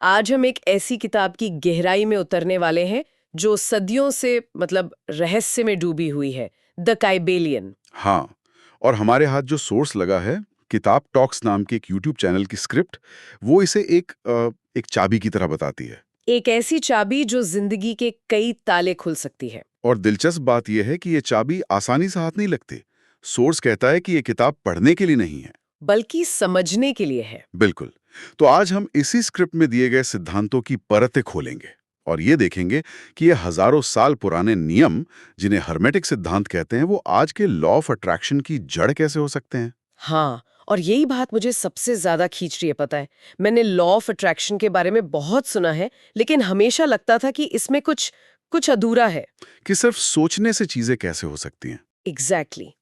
आज हम एक ऐसी किताब की गहराई में उतरने वाले हैं जो सदियों से रहस्य में डूबी हुई है, द काइबेलियन। हाँ, और हमारे हाथ जो सोर्स लगा है, किताब टॉक्स नाम के एक यूट्यूब चैनल की स्क्रिप्ट, वो इसे एक चाबी की तरह बताती है। एक ऐसी चाबी जो जिंदगी के कई ताले खुल सकती है। और दिलचस्प बात यह है कि ये चाबी आसानी से हाथ नहीं लगती। सोर्स कहता है कि ये किताब पढ़ने के लिए नहीं है, बल्कि समझने के लिए है। बिल्कुल। तो आज हम इसी स्क्रिप्ट में दिए गए सिद्धांतों की परतें खोलेंगे और ये देखेंगे कि ये हजारों साल पुराने नियम, जिन्हें हर्मेटिक सिद्धांत कहते हैं, वो आज के लॉ ऑफ अट्रैक्शन की जड़ कैसे हो सकते हैं। हाँ, और यही बात मुझे सबसे ज्यादा खींच रही है, पता है। मैंने लॉ ऑफ अट्रैक्शन के बारे में बहुत सुना है, लेकिन हमेशा लगता था कि इसमें कुछ कुछ अधूरा है। कि सिर्फ सोचने से चीजें कैसे हो सकती हैं। एग्जैक्टली।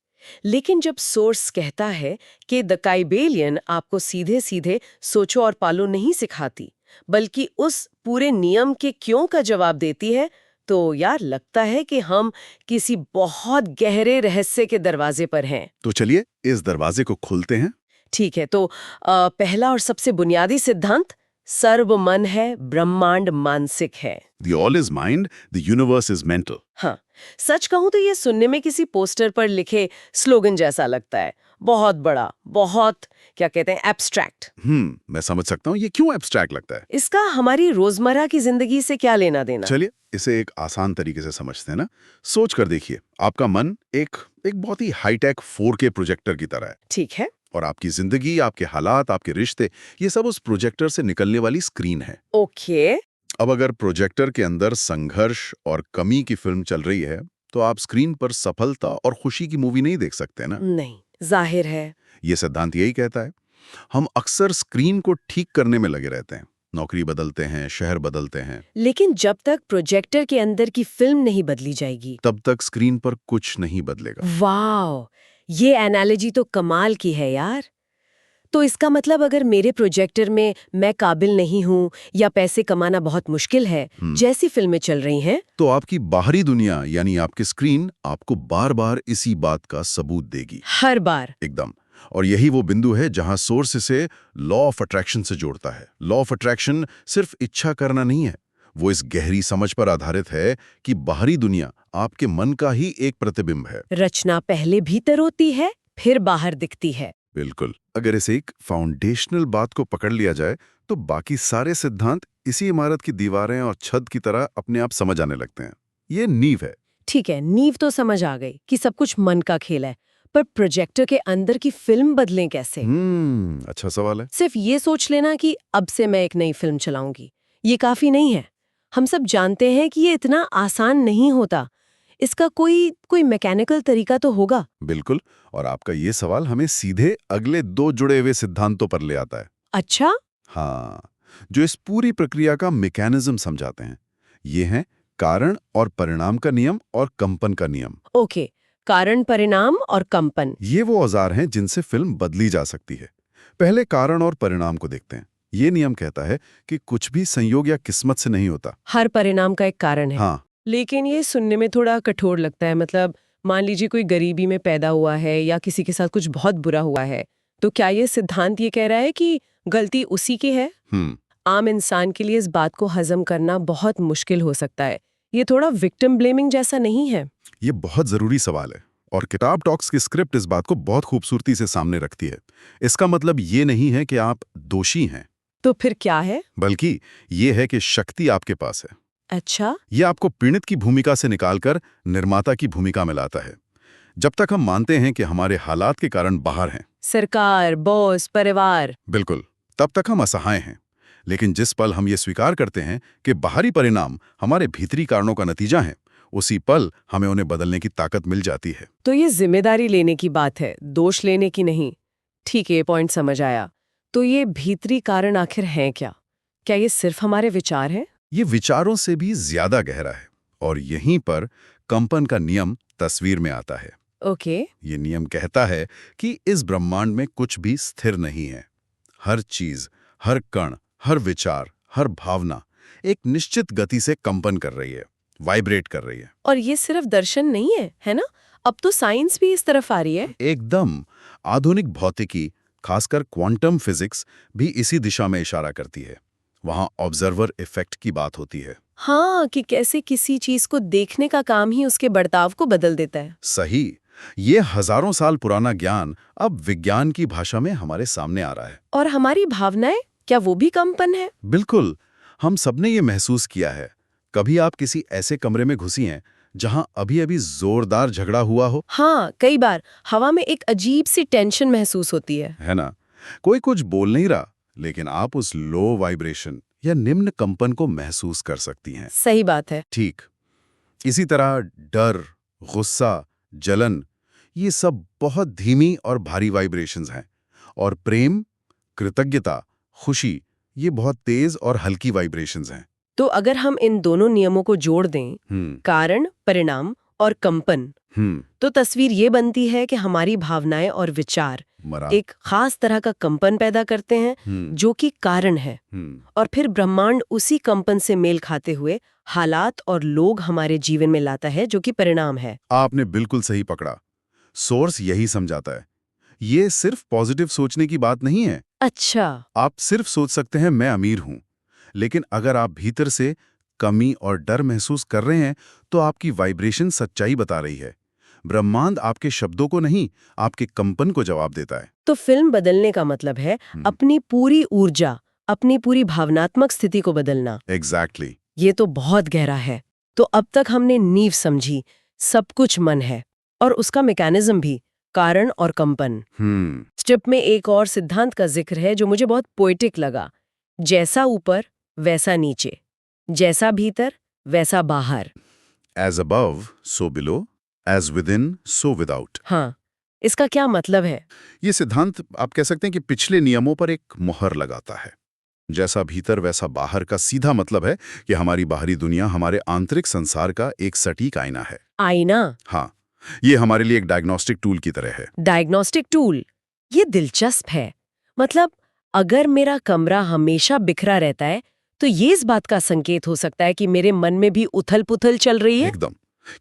लेकिन जब सोर्स कहता है कि द काइबेलियन आपको सीधे सीधे सोचो और पालो नहीं सिखाती, बल्कि उस पूरे नियम के क्यों का जवाब देती है, तो यार लगता है कि हम किसी बहुत गहरे रहस्य के दरवाजे पर हैं। तो चलिए इस दरवाजे को खोलते हैं। ठीक है, तो पहला और सबसे बुनियादी सिद्धांत, सर्व मन है, ब्रह्मांड मानसिक है। The all is mind, the universe is mental. हाँ, सच कहूं तो ये सुनने में किसी पोस्टर पर लिखे स्लोगन जैसा लगता है। बहुत बड़ा, बहुत क्या कहते हैं, एब्स्ट्रैक्ट। मैं समझ सकता हूँ ये क्यों एब्स्ट्रैक्ट लगता है। इसका हमारी रोजमर्रा की जिंदगी से क्या लेना देना। चलिए इसे एक आसान तरीके से समझते हैं ना। सोच कर देखिए, आपका मन एक एक बहुत ही हाईटेक 4K प्रोजेक्टर की तरह है। ठीक है। और आपकी जिंदगी, आपके हालात, आपके रिश्ते, ये सब उस प्रोजेक्टर से निकलने वाली स्क्रीन है। ओके। अब अगर प्रोजेक्टर के अंदर संघर्ष और कमी की फिल्म चल रही है, तो आप स्क्रीन पर सफलता और खुशी की मूवी नहीं देख सकते ना। नहीं, जाहिर है। ये सिद्धांत यही कहता है। हम अक्सर स्क्रीन को ठीक करने में लगे रहते हैं, नौकरी बदलते हैं, शहर बदलते हैं, लेकिन जब तक प्रोजेक्टर के अंदर की फिल्म नहीं बदली जाएगी, तब तक स्क्रीन पर कुछ नहीं बदलेगा। वाह, ये एनालॉजी तो कमाल की है यार। तो इसका मतलब अगर मेरे प्रोजेक्टर में मैं काबिल नहीं हूँ या पैसे कमाना बहुत मुश्किल है, जैसी फिल्में चल रही हैं, तो आपकी बाहरी दुनिया यानी आपकी स्क्रीन आपको बार बार इसी बात का सबूत देगी। हर बार। एकदम। और यही वो बिंदु है जहां सोर्स इसे लॉ ऑफ अट्रैक्शन से जोड़ता है। लॉ ऑफ अट्रैक्शन सिर्फ इच्छा करना नहीं है, वो इस गहरी समझ पर आधारित है कि बाहरी दुनिया आपके मन का ही एक प्रतिबिंब है। रचना पहले भीतर होती है, फिर बाहर दिखती है। बिल्कुल। अगर इसे एक फाउंडेशनल बात को पकड़ लिया जाए, तो बाकी सारे सिद्धांत इसी इमारत की दीवारें और छत की तरह अपने आप समझ आने लगते हैं। ये नींव है। ठीक है, नींव तो समझ आ गई कि सब कुछ मन का खेल है, पर प्रोजेक्टर के अंदर की फिल्म बदलें कैसे? अच्छा सवाल है। सिर्फ ये सोच लेना कि अब से मैं एक नई फिल्म चलाऊंगी, ये काफी नहीं है। हम सब जानते हैं कि ये इतना आसान नहीं होता। इसका कोई कोई मैकेनिकल तरीका तो होगा। बिल्कुल। और आपका ये सवाल हमें सीधे अगले दो जुड़े हुए सिद्धांतों पर ले आता है। अच्छा। हाँ, जो इस पूरी प्रक्रिया का मैकेनिज्म समझाते हैं। ये हैं कारण और परिणाम का नियम और कंपन का नियम। ओके, कारण परिणाम और कंपन। ये वो औजार हैं जिनसे फिल्म बदली जा सकती है। पहले कारण और परिणाम को देखते हैं। ये नियम कहता है कि कुछ भी संयोग या किस्मत से नहीं होता। हर परिणाम का एक कारण है। हाँ। लेकिन ये सुनने में थोड़ा कठोर लगता है। मतलब मान लीजिए कोई गरीबी में पैदा हुआ है या किसी के साथ कुछ बहुत बुरा हुआ है, तो क्या ये सिद्धांत ये कह रहा है कि गलती उसी की है? आम इंसान के लिए इस बात को हजम करना बहुत मुश्किल हो सकता है। ये थोड़ा विक्टिम ब्लेमिंग जैसा नहीं है? ये बहुत जरूरी सवाल है और किताब टॉक्स की स्क्रिप्ट इस बात को बहुत खूबसूरती से सामने रखती है। इसका मतलब ये नहीं है कि आप दोषी हैं, तो फिर क्या है? बल्कि ये है कि शक्ति आपके पास है। अच्छा। ये आपको पीड़ित की भूमिका से निकालकर निर्माता की भूमिका में लाता है। जब तक हम मानते हैं कि हमारे हालात के कारण बाहर हैं, सरकार, बॉस, परिवार, बिल्कुल, तब तक हम असहाय हैं। लेकिन जिस पल हम ये स्वीकार करते हैं कि बाहरी परिणाम हमारे भीतरी कारणों का नतीजा है, उसी पल हमें उन्हें बदलने की ताकत मिल जाती है। तो ये जिम्मेदारी लेने की बात है, दोष लेने की नहीं। ठीक है, ये पॉइंट समझ आया। तो ये भीतरी कारण आखिर हैं क्या? क्या ये सिर्फ हमारे विचार हैं? ये विचारों से भी ज्यादा गहरा है और यहीं पर कंपन का नियम तस्वीर में आता है। ओके। ये नियम कहता है कि इस ब्रह्मांड में कुछ भी स्थिर नहीं है। हर चीज, हर कण, हर विचार, हर भावना एक निश्चित गति से कंपन कर रही है, वाइब्रेट कर रही है। और ये सिर्फ दर्शन नहीं है, है ना? अब तो साइंस भी इस तरफ आ रही है। एकदम। आधुनिक भौतिकी, खासकर क्वांटम फिजिक्स, भी इसी दिशा में इशारा करती है। वहां ऑब्जर्वर इफेक्ट की बात होती है। हाँ, कि कैसे किसी चीज को देखने का काम ही उसके बर्ताव को बदल देता है। सही। ये हजारों साल पुराना ज्ञान अब विज्ञान की भाषा में हमारे सामने आ रहा है। और हमारी भावनाएं, क्या वो भी कंपन है? बिल्कुल। हम सबने ये महसूस किया है। कभी आप किसी ऐसे कमरे में घुसी हैं जहां अभी-अभी जोरदार झगड़ा हुआ हो? हाँ, कई बार हवा में एक अजीब सी टेंशन महसूस होती है ना? कोई कुछ बोल नहीं रहा, लेकिन आप उस लो वाइब्रेशन या निम्न कंपन को महसूस कर सकती हैं। सही बात है। ठीक इसी तरह डर, गुस्सा, जलन, ये सब बहुत धीमी और भारी वाइब्रेशंस हैं। और प्रेम, कृतज्ञता, खुशी, ये बहुत तेज और हल्की वाइब्रेशंस हैं। तो अगर हम इन दोनों नियमों को जोड़ दें, कारण, परिणाम और कंपन, तो तस्वीर ये बनती है कि हमारी भावनाएं और विचार एक खास तरह का कंपन पैदा करते हैं जो कि कारण है। और फिर ब्रह्मांड उसी कंपन से मेल खाते हुए हालात और लोग हमारे जीवन में लाता है जो कि परिणाम है। आपने बिल्कुल सही पकड़ा। सोर्स यही समझाता है। ये सिर्फ पॉजिटिव सोचने की बात नहीं है। अच्छा। आप सिर्फ सोच सकते हैं मैं अमीर हूं, लेकिन अगर आप भीतर से कमी और डर महसूस कर रहे हैं तो आपकी वाइब्रेशन सच्चाई बता रही है। ब्रह्मांड आपके शब्दों को नहीं, आपके कंपन को जवाब देता है। तो फिल्म बदलने का मतलब है अपनी पूरी ऊर्जा, अपनी पूरी भावनात्मक स्थिति को बदलना। एग्जैक्टली। ये तो बहुत गहरा है। तो अब तक हमने नींव समझी, सब कुछ मन है और उसका मैकेनिज्म भी, कारण और कंपन। स्टेप में एक और सिद्धांत का जिक्र है जो मुझे बहुत पोएटिक लगा। जैसा ऊपर वैसा नीचे, जैसा भीतर वैसा बाहर। As above so below, as within so without. हाँ, इसका क्या मतलब है? ये सिद्धांत आप कह सकते हैं कि पिछले नियमों पर एक मुहर लगाता है। जैसा भीतर वैसा बाहर का सीधा मतलब है कि हमारी बाहरी दुनिया हमारे आंतरिक संसार का एक सटीक आईना है। आईना? हाँ, ये हमारे लिए एक डायग्नोस्टिक टूल की तरह है। Diagnostic tool? ये दिलचस्प है। मतलब अगर मेरा कमरा हमेशा बिखरा रहता है तो ये इस बात का संकेत हो सकता है कि मेरे मन में भी उथल-पुथल चल रही है। एकदम।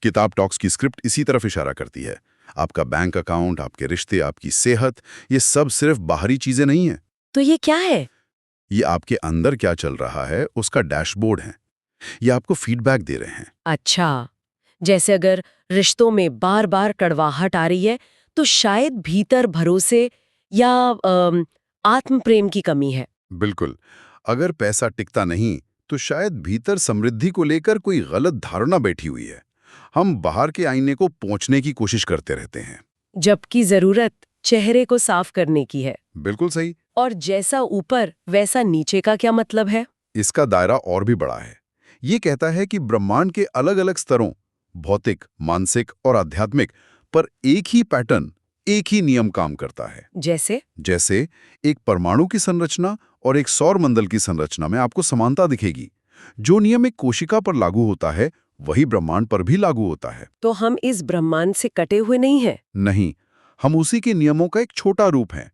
किताब टॉक्स की स्क्रिप्ट इसी तरफ इशारा करती है। आपका बैंक अकाउंट, आपके रिश्ते, आपकी सेहत, ये सब सिर्फ बाहरी चीजें नहीं हैं। तो ये क्या है? ये आपके अंदर क्या चल रहा है उसका डैशबोर्ड है। ये आपको फीडबैक दे रहे हैं। अच्छा, जैसे अगर रिश्तों में बार-बार कड़वाहट आ रही है तो शायद भीतर भरोसे या आत्म प्रेम की कमी है। बिल्कुल। अगर पैसा टिकता नहीं तो शायद भीतर समृद्धि को लेकर कोई गलत धारणा बैठी हुई है। हम बाहर के आईने को पोंछने की कोशिश करते रहते हैं, जबकि जरूरत चेहरे को साफ करने की है। बिल्कुल सही। और जैसा ऊपर वैसा नीचे का क्या मतलब है? इसका दायरा और भी बड़ा है। ये कहता है कि ब्रह्मांड के अलग-अलग स्तरों, भौतिक, मानसिक और आध्यात्मिक, पर एक ही पैटर्न, एक ही नियम काम करता है। जैसे एक परमाणु की संरचना और एक सौर मंडल की संरचना में आपको समानता दिखेगी। जो नियम एक कोशिका पर लागू होता है वही ब्रह्मांड पर भी लागू होता है। तो हम इस ब्रह्मांड से कटे हुए नहीं हैं? नहीं, हम उसी के नियमों का एक छोटा रूप हैं।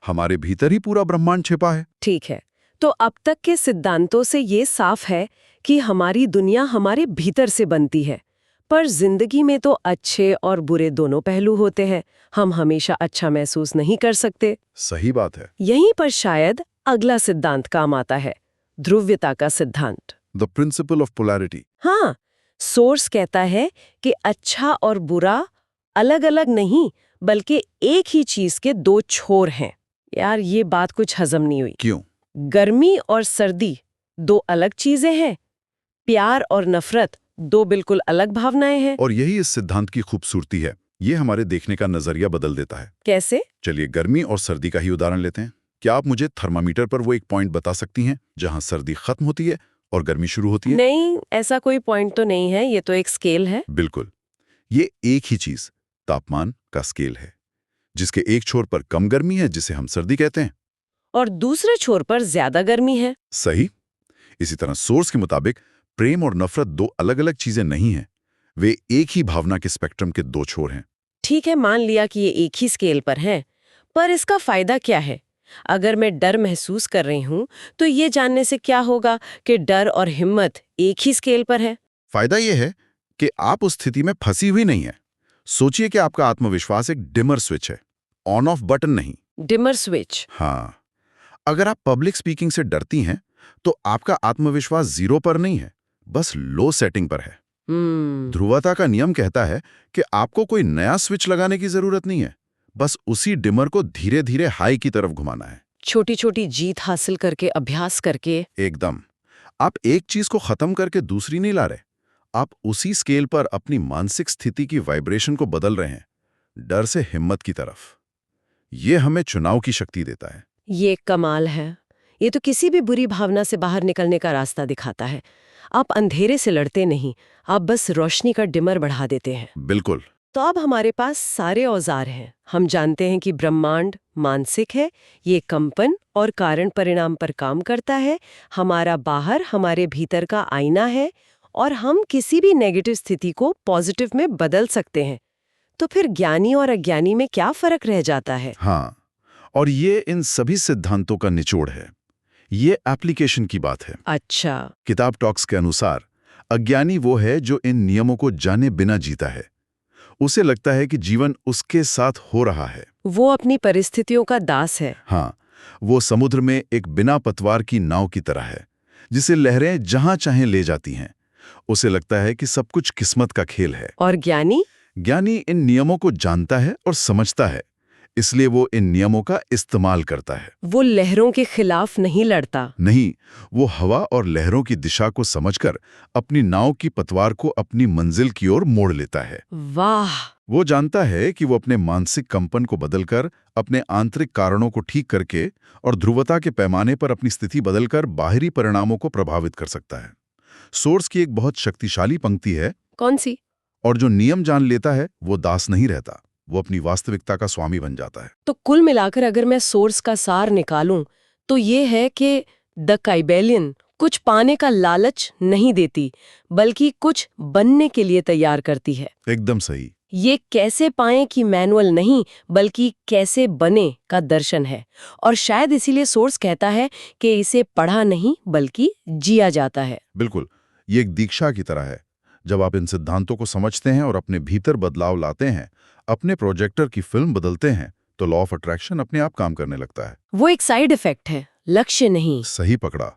हमारे भीतर ही पूरा ब्रह्मांड छिपा है। ठीक है, तो अब तक के सिद्धांतों से ये साफ है कि हमारी दुनिया हमारे भीतर से बनती है, पर जिंदगी में तो अच्छे और बुरे दोनों पहलू होते हैं। हम हमेशा अच्छा महसूस नहीं कर सकते। सही बात है। यहीं पर शायद अगला सिद्धांत काम आता है, ध्रुव्यता का सिद्धांत। The principle of polarity. हाँ, सोर्स कहता है कि अच्छा और बुरा अलग-अलग नहीं, बल्कि एक ही चीज के दो छोर हैं। यार, ये बात कुछ हजम नहीं हुई। क्यों? गर्मी और सर्दी दो अलग चीजें हैं, प्यार और नफरत दो बिल्कुल अलग भावनाएं हैं। और यही इस सिद्धांत की खूबसूरती है। ये हमारे देखने का नजरिया बदल देता है। कैसे? चलिए गर्मी और सर्दी का ही उदाहरण लेते हैं। क्या आप मुझे थर्मामीटर पर वो एक पॉइंट बता सकती हैं जहां सर्दी खत्म होती है और गर्मी शुरू होती है? नहीं, ऐसा कोई पॉइंट तो नहीं है, ये तो एक स्केल है। बिल्कुल, ये एक ही चीज, तापमान का स्केल है, जिसके एक छोर पर कम गर्मी है जिसे हम सर्दी कहते हैं, और दूसरे छोर पर ज्यादा गर्मी है। सही। इसी तरह सोर्स के मुताबिक प्रेम और नफरत दो अलग-अलग चीजें नहीं हैं, वे एक ही भावना के स्पेक्ट्रम के दो छोर हैं। ठीक है, मान लिया कि ये एक ही स्केल पर है, पर इसका फायदा क्या है? अगर मैं डर महसूस कर रही हूं तो ये जानने से क्या होगा कि डर और हिम्मत एक ही स्केल पर है? फायदा यह है कि आप उस स्थिति में फंसी हुई नहीं है। सोचिए कि आपका आत्मविश्वास एक डिमर स्विच है, ऑन ऑफ बटन नहीं। Dimmer switch? हाँ, अगर आप पब्लिक स्पीकिंग से डरती हैं तो आपका आत्मविश्वास 0 पर नहीं है, बस लो सेटिंग पर है। ध्रुवता का नियम कहता है कि आपको कोई नया स्विच लगाने की जरूरत नहीं है, बस उसी डिमर को धीरे धीरे हाई की तरफ घुमाना है। छोटी छोटी जीत हासिल करके, अभ्यास करके। एकदम। आप एक चीज को खत्म करके दूसरी नहीं ला रहे, आप उसी स्केल पर अपनी मानसिक स्थिति की वाइब्रेशन को बदल रहे हैं, डर से हिम्मत की तरफ। ये हमें चुनाव की शक्ति देता है। ये कमाल है। ये तो किसी भी बुरी भावना से बाहर निकलने का रास्ता दिखाता है। आप अंधेरे से लड़ते नहीं, आप बस रोशनी का डिमर बढ़ा देते हैं। बिल्कुल। तो अब हमारे पास सारे औजार हैं। हम जानते हैं कि ब्रह्मांड मानसिक है, ये कंपन और कारण परिणाम पर काम करता है। हमारा बाहर हमारे भीतर का आईना है, और हम किसी भी नेगेटिव स्थिति को पॉजिटिव में बदल सकते हैं। तो फिर ज्ञानी और अज्ञानी में क्या फर्क रह जाता है? हाँ, और ये इन सभी सिद्धांतों का निचोड़ है। ये एप्लीकेशन की बात है। अच्छा। किताब टॉक्स के अनुसार अज्ञानी वो है जो इन नियमों को जाने बिना जीता है। उसे लगता है कि जीवन उसके साथ हो रहा है। वो अपनी परिस्थितियों का दास है। हाँ, वो समुद्र में एक बिना पतवार की नाव की तरह है, जिसे लहरें जहां चाहें ले जाती हैं। उसे लगता है कि सब कुछ किस्मत का खेल है। और ज्ञानी? ज्ञानी इन नियमों को जानता है और समझता है, इसलिए वो इन नियमों का इस्तेमाल करता है। वो लहरों के खिलाफ नहीं लड़ता। नहीं, वो हवा और लहरों की दिशा को समझकर अपनी नाव की पतवार को अपनी मंजिल की ओर मोड़ लेता है। वाह! वो जानता है कि वो अपने मानसिक कंपन को बदलकर, अपने आंतरिक कारणों को ठीक करके और ध्रुवता के पैमाने पर अपनी स्थिति बदलकर बाहरी परिणामों को प्रभावित कर सकता है। सोर्स की एक बहुत शक्तिशाली पंक्ति है। कौन सी? और जो नियम जान लेता है वो दास नहीं रहता, वो अपनी वास्तविकता का स्वामी बन जाता है। तो कुल मिलाकर अगर मैं सोर्स का सार निकालूं तो ये है कि द काइबेलियन कुछ पाने का लालच नहीं देती, बल्कि कुछ बनने के लिए तैयार करती है। एकदम सही। ये कैसे पाएं कि मैनुअल नहीं, बल्कि कैसे बने का दर्शन है। और शायद इसीलिए सोर्स कहता है कि इसे पढ़ा नहीं बल्कि जिया जाता है। बिल्कुल, ये एक दीक्षा की तरह है। जब आप इन सिद्धांतों को समझते हैं और अपने भीतर बदलाव लाते हैं, अपने प्रोजेक्टर की फिल्म बदलते हैं, तो लॉ ऑफ अट्रैक्शन अपने आप काम करने लगता है। वो एक साइड इफेक्ट है, लक्ष्य नहीं। सही पकड़ा।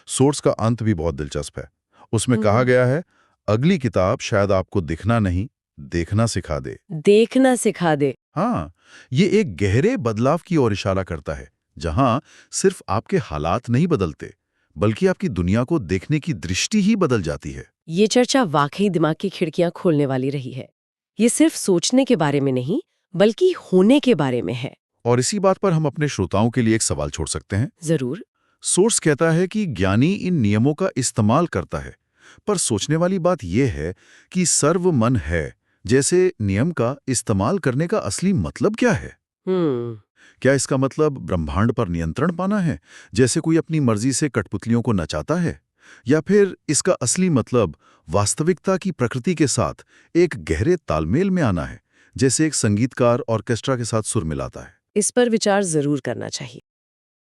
सोर्स का अंत भी बहुत दिलचस्प है। उसमें कहा गया है, अगली किताब शायद आपको दिखना नहीं, देखना सिखा दे। देखना सिखा दे। हाँ, ये एक गहरे बदलाव की ओर इशारा करता है, जहां सिर्फ आपके हालात नहीं बदलते, बल्कि आपकी दुनिया को देखने की दृष्टि ही बदल जाती है। ये चर्चा वाकई दिमाग की खिड़कियां खोलने वाली रही है। ये सिर्फ सोचने के बारे में नहीं, बल्कि होने के बारे में है। और इसी बात पर हम अपने श्रोताओं के लिए एक सवाल छोड़ सकते हैं। जरूर। सोर्स कहता है कि ज्ञानी इन नियमों का इस्तेमाल करता है, पर सोचने वाली बात यह है कि सर्व मन है जैसे नियम का इस्तेमाल करने का असली मतलब क्या है? क्या इसका मतलब ब्रह्मांड पर नियंत्रण पाना है, जैसे कोई अपनी मर्जी से कठपुतलियों को नचाता है? या फिर इसका असली मतलब वास्तविकता की प्रकृति के साथ एक गहरे तालमेल में आना है, जैसे एक संगीतकार ऑर्केस्ट्रा के साथ सुर मिलाता है? इस पर विचार जरूर करना चाहिए।